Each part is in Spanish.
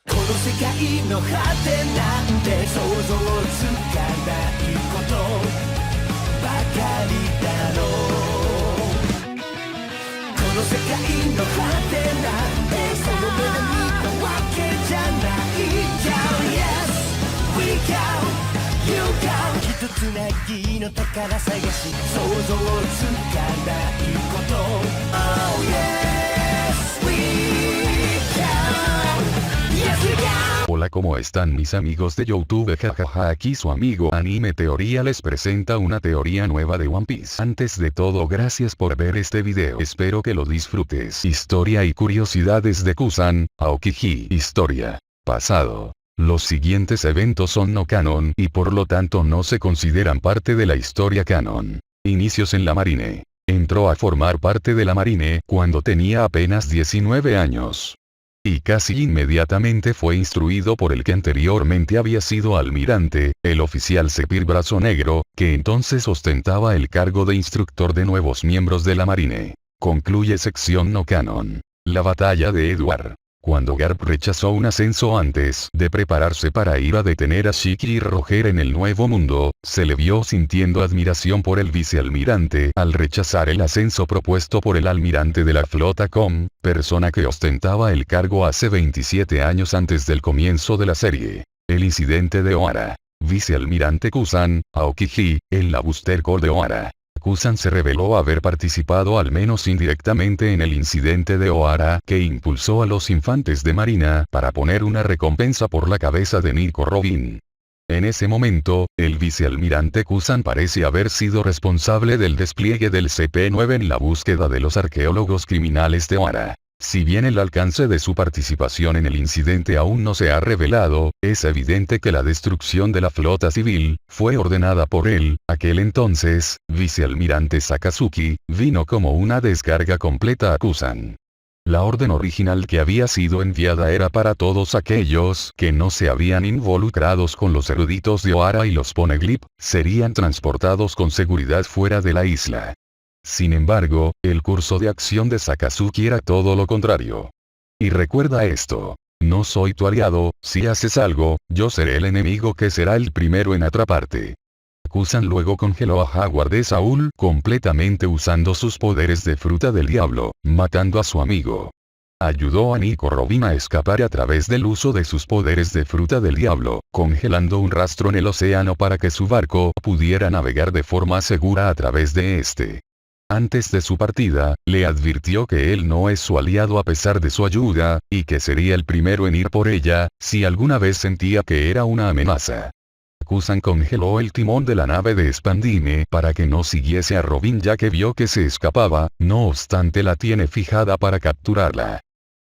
この世界の果てなんて想像つかないことばかりだろう。この世界の果てなんてその目で見たわけじゃない。 Yes, we go, you go。 ひとつなぎの宝探し想像つかないこと。 Oh yes, we go, yes we go。 Hola, ¿cómo están mis amigos de YouTube? Jajaja, aquí su amigo Anime Teoría les presenta una teoría nueva de One Piece. Antes de todo, gracias por ver este video. Espero que lo disfrutes. Historia y curiosidades de Kusan, Aokiji. Historia. Pasado. Los siguientes eventos son no canon y por lo tanto no se consideran parte de la historia canon. Inicios en la Marine. Entró a formar parte de la Marine cuando tenía apenas 19 años. Y casi inmediatamente fue instruido por el que anteriormente había sido almirante, el oficial Sepir Brazo Negro, que entonces ostentaba el cargo de instructor de nuevos miembros de la Marine. Concluye sección no canon. La batalla de Edward. Cuando Garp rechazó un ascenso antes de prepararse para ir a detener a Shiki y Roger en el Nuevo Mundo, se le vio sintiendo admiración por el vicealmirante al rechazar el ascenso propuesto por el almirante de la flota Com, persona que ostentaba el cargo hace 27 años antes del comienzo de la serie. El incidente de Ohara. Vicealmirante Kusan, Aokiji, en la Booster Call de Ohara. Kusan se reveló haber participado al menos indirectamente en el incidente de Ohara que impulsó a los infantes de marina para poner una recompensa por la cabeza de Nico Robin. En ese momento, el vicealmirante Kusan parece haber sido responsable del despliegue del CP-9 en la búsqueda de los arqueólogos criminales de Ohara. Si bien el alcance de su participación en el incidente aún no se ha revelado, es evidente que la destrucción de la flota civil fue ordenada por él. Aquel entonces, vicealmirante Sakazuki, vino como una descarga completa a Kusan. La orden original que había sido enviada era para todos aquellos que no se habían involucrados con los eruditos de Ohara y los Poneglyph, serían transportados con seguridad fuera de la isla. Sin embargo, el curso de acción de Sakazuki era todo lo contrario. Y recuerda esto. No soy tu aliado, si haces algo, yo seré el enemigo que será el primero en atraparte. Kusan luego congeló a Jaguar de Saúl completamente usando sus poderes de fruta del diablo, matando a su amigo. Ayudó a Nico Robin a escapar a través del uso de sus poderes de fruta del diablo, congelando un rastro en el océano para que su barco pudiera navegar de forma segura a través de este. Antes de su partida, le advirtió que él no es su aliado a pesar de su ayuda, y que sería el primero en ir por ella, si alguna vez sentía que era una amenaza. Kusan congeló el timón de la nave de Spandine para que no siguiese a Robin ya que vio que se escapaba, no obstante la tiene fijada para capturarla.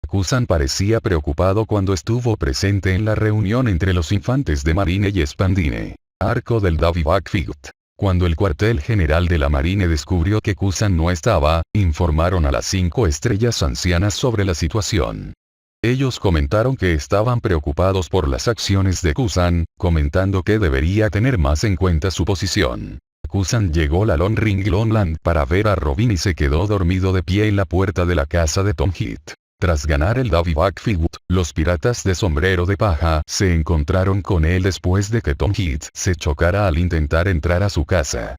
Kusan parecía preocupado cuando estuvo presente en la reunión entre los infantes de Marine y Spandine. Arco del Davy Backfield. Cuando el cuartel general de la Marine descubrió que Kusan no estaba, informaron a las 5 estrellas ancianas sobre la situación. Ellos comentaron que estaban preocupados por las acciones de Kusan, comentando que debería tener más en cuenta su posición. Kusan llegó a Long Ring Longland para ver a Robin y se quedó dormido de pie en la puerta de la casa de Tom Heat. Tras ganar el Davy Backfield, los piratas de sombrero de paja se encontraron con él después de que Tom Heat se chocara al intentar entrar a su casa.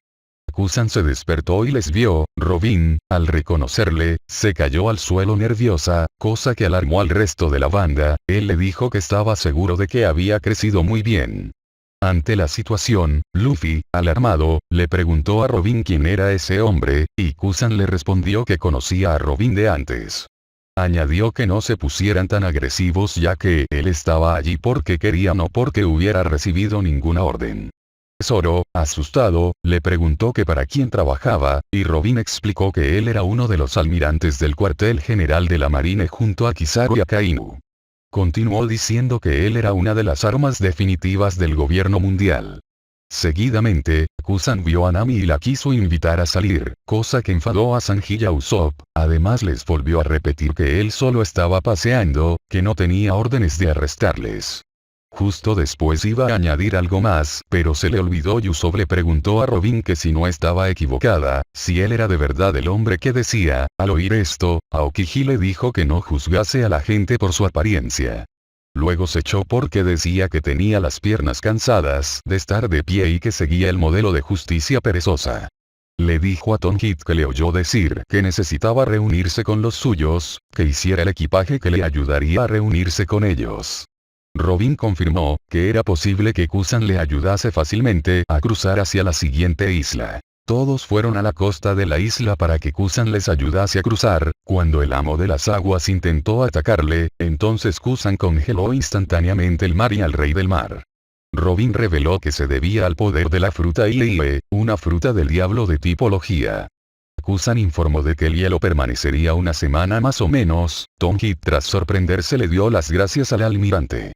Kusan se despertó y les vio. Robin, al reconocerle, se cayó al suelo nerviosa, cosa que alarmó al resto de la banda. Él le dijo que estaba seguro de que había crecido muy bien. Ante la situación, Luffy, alarmado, le preguntó a Robin quién era ese hombre, y Kusan le respondió que conocía a Robin de antes. Añadió que no se pusieran tan agresivos ya que él estaba allí porque quería no porque hubiera recibido ninguna orden. Zoro, asustado, le preguntó que para quién trabajaba, y Robin explicó que él era uno de los almirantes del cuartel general de la Marine junto a Kizaru y Akainu. Continuó diciendo que él era una de las armas definitivas del gobierno mundial. Seguidamente, Kusan vio a Nami y la quiso invitar a salir, cosa que enfadó a Sanji y a Usopp. Además les volvió a repetir que él solo estaba paseando, que no tenía órdenes de arrestarles. Justo después iba a añadir algo más, pero se le olvidó y Usopp le preguntó a Robin que si no estaba equivocada, si él era de verdad el hombre que decía. Al oír esto, Aokiji le dijo que no juzgase a la gente por su apariencia. Luego se echó porque decía que tenía las piernas cansadas de estar de pie y que seguía el modelo de justicia perezosa. Le dijo a Tom Heat que le oyó decir que necesitaba reunirse con los suyos, que hiciera el equipaje que le ayudaría a reunirse con ellos. Robin confirmó que era posible que Kusan le ayudase fácilmente a cruzar hacia la siguiente isla. Todos fueron a la costa de la isla para que Kusan les ayudase a cruzar. Cuando el amo de las aguas intentó atacarle, entonces Kusan congeló instantáneamente el mar y al rey del mar. Robin reveló que se debía al poder de la fruta Ilie, una fruta del diablo de tipología. Kusan informó de que el hielo permanecería una semana más o menos. Tom Heat tras sorprenderse le dio las gracias al almirante.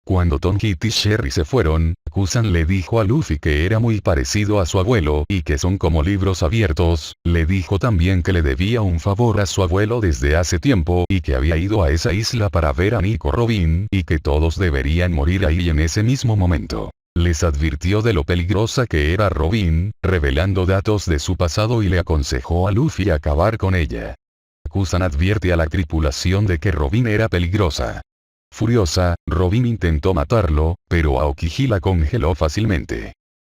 Cuando Tom Heat y Sherry se fueron, Kusan le dijo a Luffy que era muy parecido a su abuelo y que son como libros abiertos. Le dijo también que le debía un favor a su abuelo desde hace tiempo y que había ido a esa isla para ver a Nico Robin y que todos deberían morir ahí en ese mismo momento. Les advirtió de lo peligrosa que era Robin, revelando datos de su pasado y le aconsejó a Luffy acabar con ella. Kusan advierte a la tripulación de que Robin era peligrosa. Furiosa, Robin intentó matarlo, pero Aokiji la congeló fácilmente.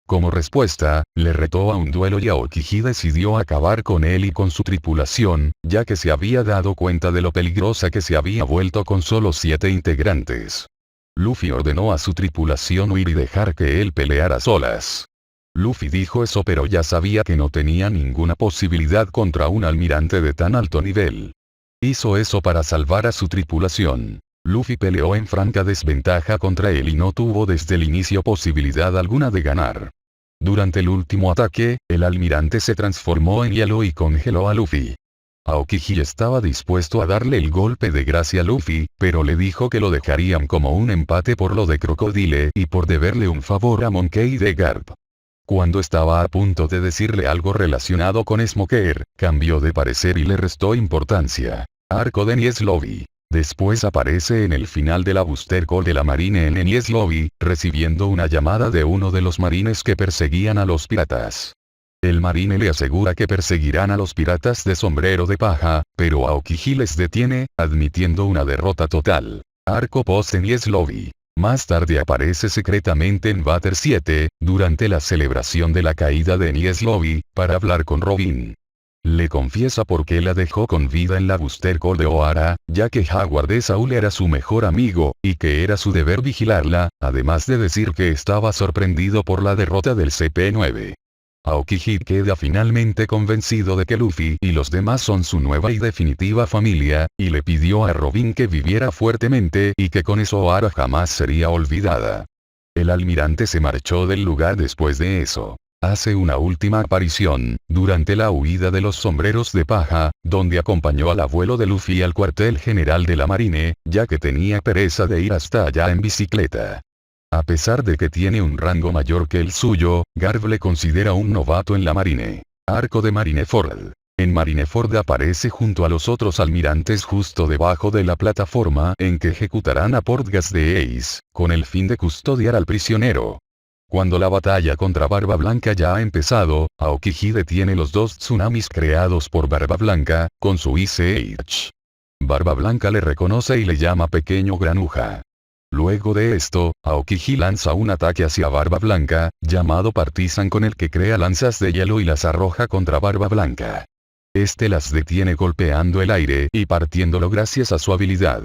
Como respuesta, le retó a un duelo y Aokiji decidió acabar con él y con su tripulación, ya que se había dado cuenta de lo peligrosa que se había vuelto con solo 7 integrantes. Luffy ordenó a su tripulación huir y dejar que él peleara a solas. Luffy dijo eso pero ya sabía que no tenía ninguna posibilidad contra un almirante de tan alto nivel. Hizo eso para salvar a su tripulación. Luffy peleó en franca desventaja contra él y no tuvo desde el inicio posibilidad alguna de ganar. Durante el último ataque, el almirante se transformó en hielo y congeló a Luffy. Aokiji estaba dispuesto a darle el golpe de gracia a Luffy, pero le dijo que lo dejarían como un empate por lo de Crocodile y por deberle un favor a Monkey D. Garp. Cuando estaba a punto de decirle algo relacionado con Smoker, cambió de parecer y le restó importancia. Arco de Enies Lobby. Después aparece en el final de la Booster Call de la Marine en Enies Lobby, recibiendo una llamada de uno de los marines que perseguían a los piratas. El marine le asegura que perseguirán a los piratas de sombrero de paja, pero Aokiji les detiene, admitiendo una derrota total. Arco post Enies Lobby. Más tarde aparece secretamente en Water 7, durante la celebración de la caída de Enies Lobby, para hablar con Robin. Le confiesa por qué la dejó con vida en la Booster Call de Ohara, ya que Jaguar de Saul era su mejor amigo, y que era su deber vigilarla, además de decir que estaba sorprendido por la derrota del CP9. Aokiji queda finalmente convencido de que Luffy y los demás son su nueva y definitiva familia, y le pidió a Robin que viviera fuertemente y que con eso Ohara jamás sería olvidada. El almirante se marchó del lugar después de eso. Hace una última aparición, durante la huida de los sombreros de paja, donde acompañó al abuelo de Luffy al cuartel general de la Marine, ya que tenía pereza de ir hasta allá en bicicleta. A pesar de que tiene un rango mayor que el suyo, Garp le considera un novato en la Marine. Arco de Marineford. En Marineford aparece junto a los otros almirantes justo debajo de la plataforma en que ejecutarán a Portgas de Ace, con el fin de custodiar al prisionero. Cuando la batalla contra Barba Blanca ya ha empezado, Aokiji detiene los 2 tsunamis creados por Barba Blanca, con su ICH. Barba Blanca le reconoce y le llama Pequeño Granuja. Luego de esto, Aokiji lanza un ataque hacia Barba Blanca, llamado Partizan con el que crea lanzas de hielo y las arroja contra Barba Blanca. Este las detiene golpeando el aire y partiéndolo gracias a su habilidad.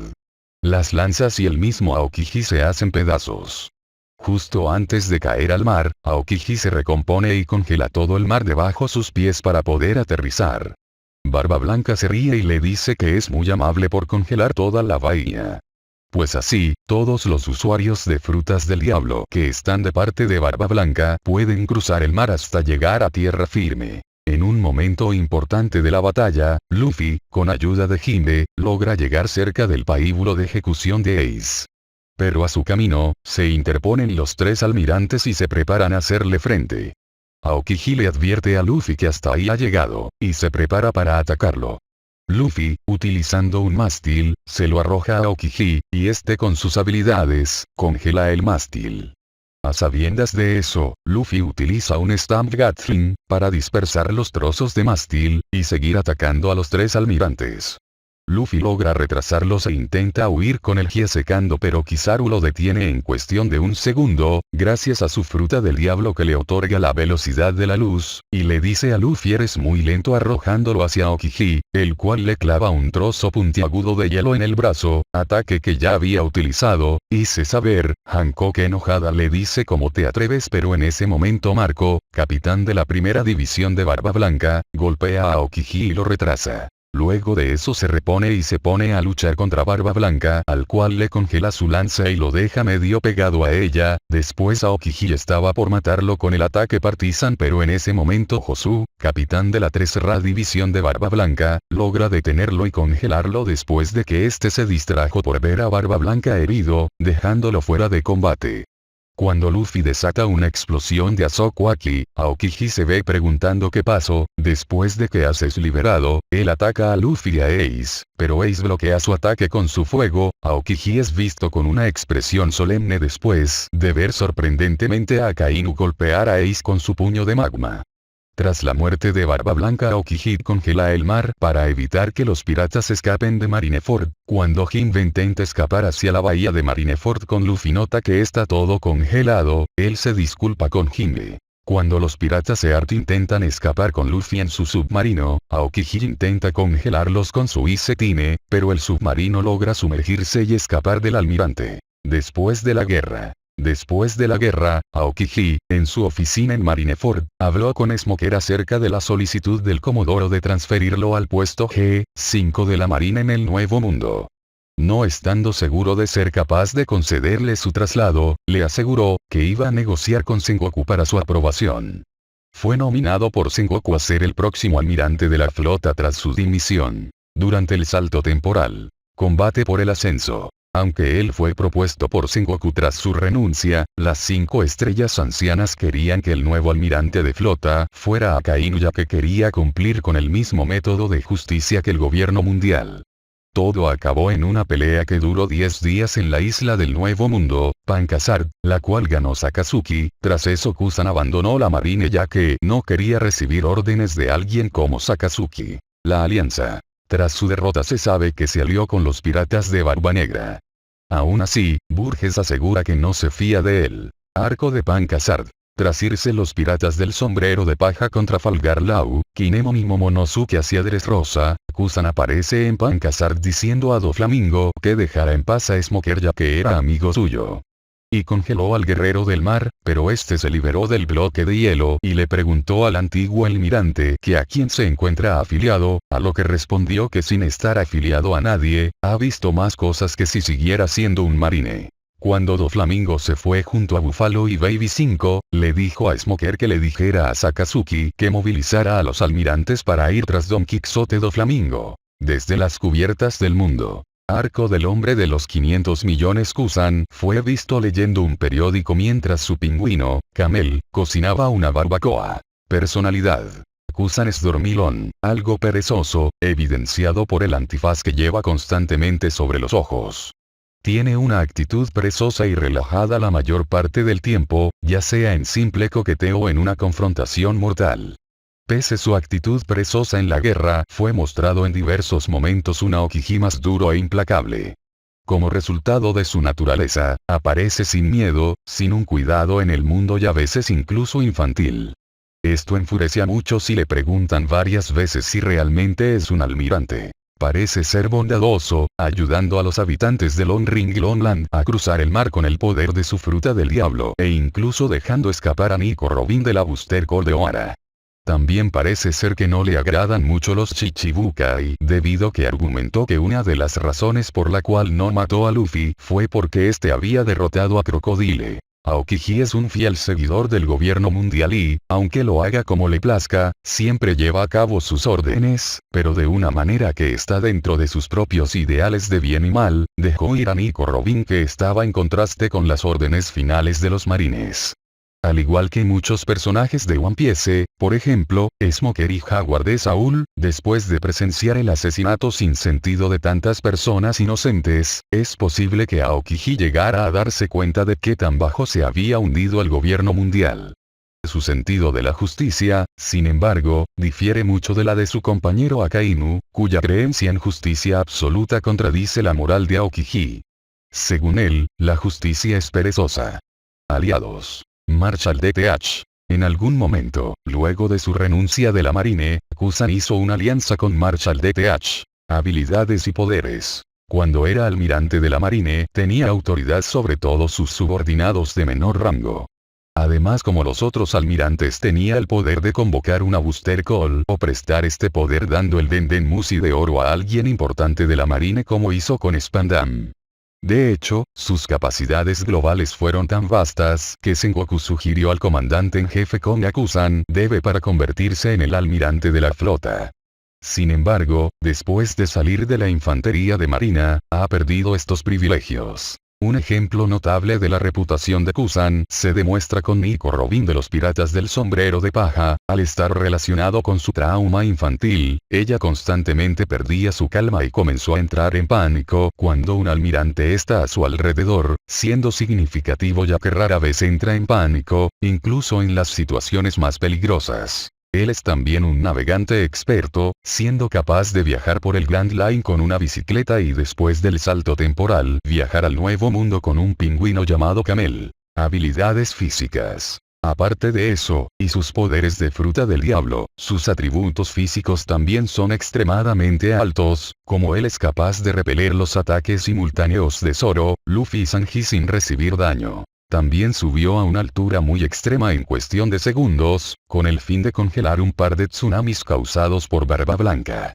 Las lanzas y el mismo Aokiji se hacen pedazos. Justo antes de caer al mar, Aokiji se recompone y congela todo el mar debajo sus pies para poder aterrizar. Barba Blanca se ríe y le dice que es muy amable por congelar toda la bahía. Pues así, todos los usuarios de frutas del diablo que están de parte de Barba Blanca pueden cruzar el mar hasta llegar a tierra firme. En un momento importante de la batalla, Luffy, con ayuda de Hime, logra llegar cerca del paíbulo de ejecución de Ace. Pero a su camino, se interponen los 3 almirantes y se preparan a hacerle frente. Aokiji le advierte a Luffy que hasta ahí ha llegado, y se prepara para atacarlo. Luffy, utilizando un mástil, se lo arroja a Aokiji, y este con sus habilidades, congela el mástil. A sabiendas de eso, Luffy utiliza un Stamp Gatling, para dispersar los trozos de mástil, y seguir atacando a los 3 almirantes. Luffy logra retrasarlos e intenta huir con el Hie secando, pero Kizaru lo detiene en cuestión de un segundo, gracias a su fruta del diablo que le otorga la velocidad de la luz, y le dice a Luffy eres muy lento, arrojándolo hacia Aokiji, el cual le clava un trozo puntiagudo de hielo en el brazo, ataque que ya había utilizado. Hice saber, Hancock enojada le dice ¿cómo te atreves? Pero en ese momento Marco, capitán de la primera división de Barba Blanca, golpea a Aokiji y lo retrasa. Luego de eso se repone y se pone a luchar contra Barba Blanca, al cual le congela su lanza y lo deja medio pegado a ella. Después Aokiji estaba por matarlo con el ataque Partizan, pero en ese momento Josu, capitán de la tercera división de Barba Blanca, logra detenerlo y congelarlo después de que este se distrajo por ver a Barba Blanca herido, dejándolo fuera de combate. Cuando Luffy desata una explosión de Asokwaki, Aokiji se ve preguntando qué pasó. Después de que Ace es liberado, él ataca a Luffy y a Ace, pero Ace bloquea su ataque con su fuego. Aokiji es visto con una expresión solemne después de ver sorprendentemente a Akainu golpear a Ace con su puño de magma. Tras la muerte de Barba Blanca, Aokiji congela el mar para evitar que los piratas escapen de Marineford. Cuando Jinbe intenta escapar hacia la bahía de Marineford con Luffy nota que está todo congelado, él se disculpa con Jinbe. Cuando los piratas Earth intentan escapar con Luffy en su submarino, Aokiji intenta congelarlos con su Isetine, pero el submarino logra sumergirse y escapar del almirante. Después de la guerra, Aokiji, en su oficina en Marineford, habló con Smoker acerca de la solicitud del Comodoro de transferirlo al puesto G5 de la Marina en el Nuevo Mundo. No estando seguro de ser capaz de concederle su traslado, le aseguró que iba a negociar con Sengoku para su aprobación. Fue nominado por Sengoku a ser el próximo almirante de la flota tras su dimisión. Durante el salto temporal, combate por el ascenso. Aunque él fue propuesto por Sengoku tras su renuncia, las 5 estrellas ancianas querían que el nuevo almirante de flota fuera Akainu, ya que quería cumplir con el mismo método de justicia que el gobierno mundial. Todo acabó en una pelea que duró 10 días en la isla del Nuevo Mundo, Pankasar, la cual ganó Sakazuki. Tras eso Kusan abandonó la marina ya que no quería recibir órdenes de alguien como Sakazuki. La alianza. Tras su derrota se sabe que se alió con los piratas de Barba Negra. Aún así, Burgess asegura que no se fía de él. Arco de Pankasar. Tras irse los piratas del sombrero de paja contra Trafalgar Law, Kinemon y Momonosuke hacia Dressrosa, Kusan aparece en Pankasar diciendo a Doflamingo que dejara en paz a Smoker ya que era amigo suyo. Y congeló al guerrero del mar, pero este se liberó del bloque de hielo y le preguntó al antiguo almirante que a quién se encuentra afiliado, a lo que respondió que sin estar afiliado a nadie, ha visto más cosas que si siguiera siendo un marine. Cuando Doflamingo se fue junto a Buffalo y Baby 5, le dijo a Smoker que le dijera a Sakazuki que movilizara a los almirantes para ir tras Don Quixote Doflamingo. Desde las cubiertas del mundo. Arco del hombre de los 500 millones. Kusan fue visto leyendo un periódico mientras su pingüino, Camel, cocinaba una barbacoa. Personalidad. Kusan es dormilón, algo perezoso, evidenciado por el antifaz que lleva constantemente sobre los ojos. Tiene una actitud perezosa y relajada la mayor parte del tiempo, ya sea en simple coqueteo o en una confrontación mortal. Pese su actitud perezosa en la guerra, fue mostrado en diversos momentos un Aokiji más duro e implacable. Como resultado de su naturaleza, aparece sin miedo, sin un cuidado en el mundo y a veces incluso infantil. Esto enfurece a muchos y le preguntan varias veces si realmente es un almirante. Parece ser bondadoso, ayudando a los habitantes de Long Ring y Longland a cruzar el mar con el poder de su fruta del diablo e incluso dejando escapar a Nico Robin de la Booster Call de Ohara. También parece ser que no le agradan mucho los Chichibukai, debido que argumentó que una de las razones por la cual no mató a Luffy fue porque este había derrotado a Crocodile. Aokiji es un fiel seguidor del gobierno mundial y, aunque lo haga como le plazca, siempre lleva a cabo sus órdenes, pero de una manera que está dentro de sus propios ideales de bien y mal. Dejó ir a Nico Robin, que estaba en contraste con las órdenes finales de los marines. Al igual que muchos personajes de One Piece, por ejemplo, Smoker y Jaguar de Saúl, después de presenciar el asesinato sin sentido de tantas personas inocentes, es posible que Aokiji llegara a darse cuenta de qué tan bajo se había hundido el gobierno mundial. Su sentido de la justicia, sin embargo, difiere mucho de la de su compañero Akainu, cuya creencia en justicia absoluta contradice la moral de Aokiji. Según él, la justicia es perezosa. Aliados. Marshall DTH. En algún momento, luego de su renuncia de la Marine, Kusan hizo una alianza con Marshall DTH. Habilidades y poderes. Cuando era almirante de la Marine, tenía autoridad sobre todos sus subordinados de menor rango. Además, como los otros almirantes, tenía el poder de convocar una booster call o prestar este poder dando el Dendenmushi de oro a alguien importante de la Marine, como hizo con Spandam. De hecho, sus capacidades globales fueron tan vastas que Sengoku sugirió al comandante en jefe Koga-Kusan debe para convertirse en el almirante de la flota. Sin embargo, después de salir de la infantería de marina, ha perdido estos privilegios. Un ejemplo notable de la reputación de Kusan se demuestra con Nico Robin de los Piratas del Sombrero de Paja. Al estar relacionado con su trauma infantil, ella constantemente perdía su calma y comenzó a entrar en pánico cuando un almirante está a su alrededor, siendo significativo ya que rara vez entra en pánico, incluso en las situaciones más peligrosas. Él es también un navegante experto, siendo capaz de viajar por el Grand Line con una bicicleta y después del salto temporal viajar al Nuevo Mundo con un pingüino llamado Camel. Habilidades físicas. Aparte de eso, y sus poderes de fruta del diablo, sus atributos físicos también son extremadamente altos, como él es capaz de repeler los ataques simultáneos de Zoro, Luffy y Sanji sin recibir daño. También subió a una altura muy extrema en cuestión de segundos, con el fin de congelar un par de tsunamis causados por Barba Blanca.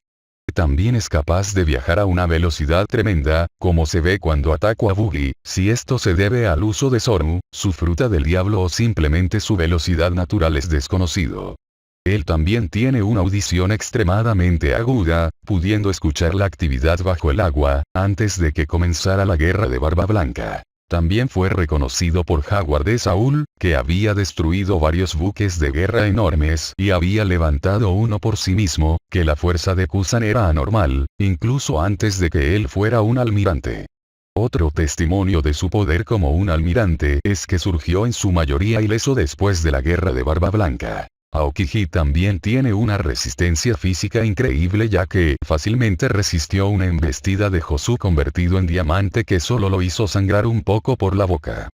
También es capaz de viajar a una velocidad tremenda, como se ve cuando atacó a Buggy, si esto se debe al uso de Zoro, su fruta del diablo o simplemente su velocidad natural es desconocido. Él también tiene una audición extremadamente aguda, pudiendo escuchar la actividad bajo el agua, antes de que comenzara la guerra de Barba Blanca. También fue reconocido por Jaguar de Saúl, que había destruido varios buques de guerra enormes y había levantado uno por sí mismo, que la fuerza de Kusan era anormal, incluso antes de que él fuera un almirante. Otro testimonio de su poder como un almirante es que surgió en su mayoría ileso después de la guerra de Barba Blanca. Aokiji también tiene una resistencia física increíble ya que fácilmente resistió una embestida de Josu convertido en diamante que solo lo hizo sangrar un poco por la boca.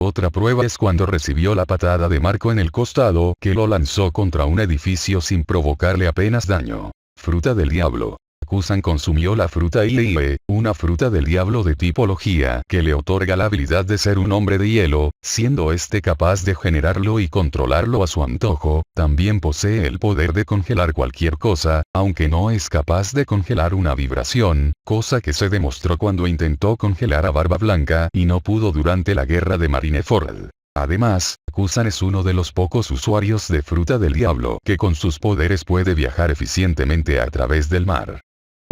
Otra prueba es cuando recibió la patada de Marco en el costado que lo lanzó contra un edificio sin provocarle apenas daño. Fruta del diablo. Kusan consumió la fruta Iie, una fruta del diablo de tipología que le otorga la habilidad de ser un hombre de hielo, siendo este capaz de generarlo y controlarlo a su antojo. También posee el poder de congelar cualquier cosa, aunque no es capaz de congelar una vibración, cosa que se demostró cuando intentó congelar a Barba Blanca y no pudo durante la guerra de Marineford. Además, Kusan es uno de los pocos usuarios de fruta del diablo que con sus poderes puede viajar eficientemente a través del mar.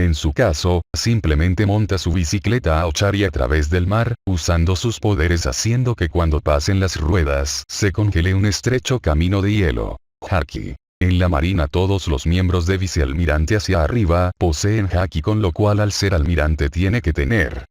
En su caso, simplemente monta su bicicleta a Ochari a través del mar, usando sus poderes haciendo que cuando pasen las ruedas se congele un estrecho camino de hielo. Haki. En la marina todos los miembros de vicealmirante hacia arriba poseen Haki, con lo cual al ser almirante tiene que tener.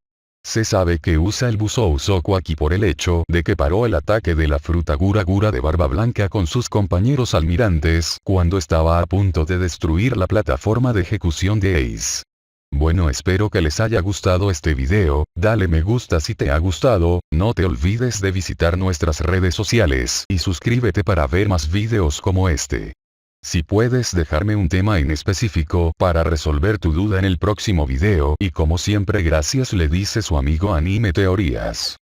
Se sabe que usa el Busou Sokuaki por el hecho de que paró el ataque de la fruta Gura Gura de Barba Blanca con sus compañeros almirantes cuando estaba a punto de destruir la plataforma de ejecución de Ace. Bueno, espero que les haya gustado este video, dale me gusta si te ha gustado, no te olvides de visitar nuestras redes sociales y suscríbete para ver más videos como este. Si puedes dejarme un tema en específico para resolver tu duda en el próximo video, y como siempre gracias le dice su amigo Anime Teorías.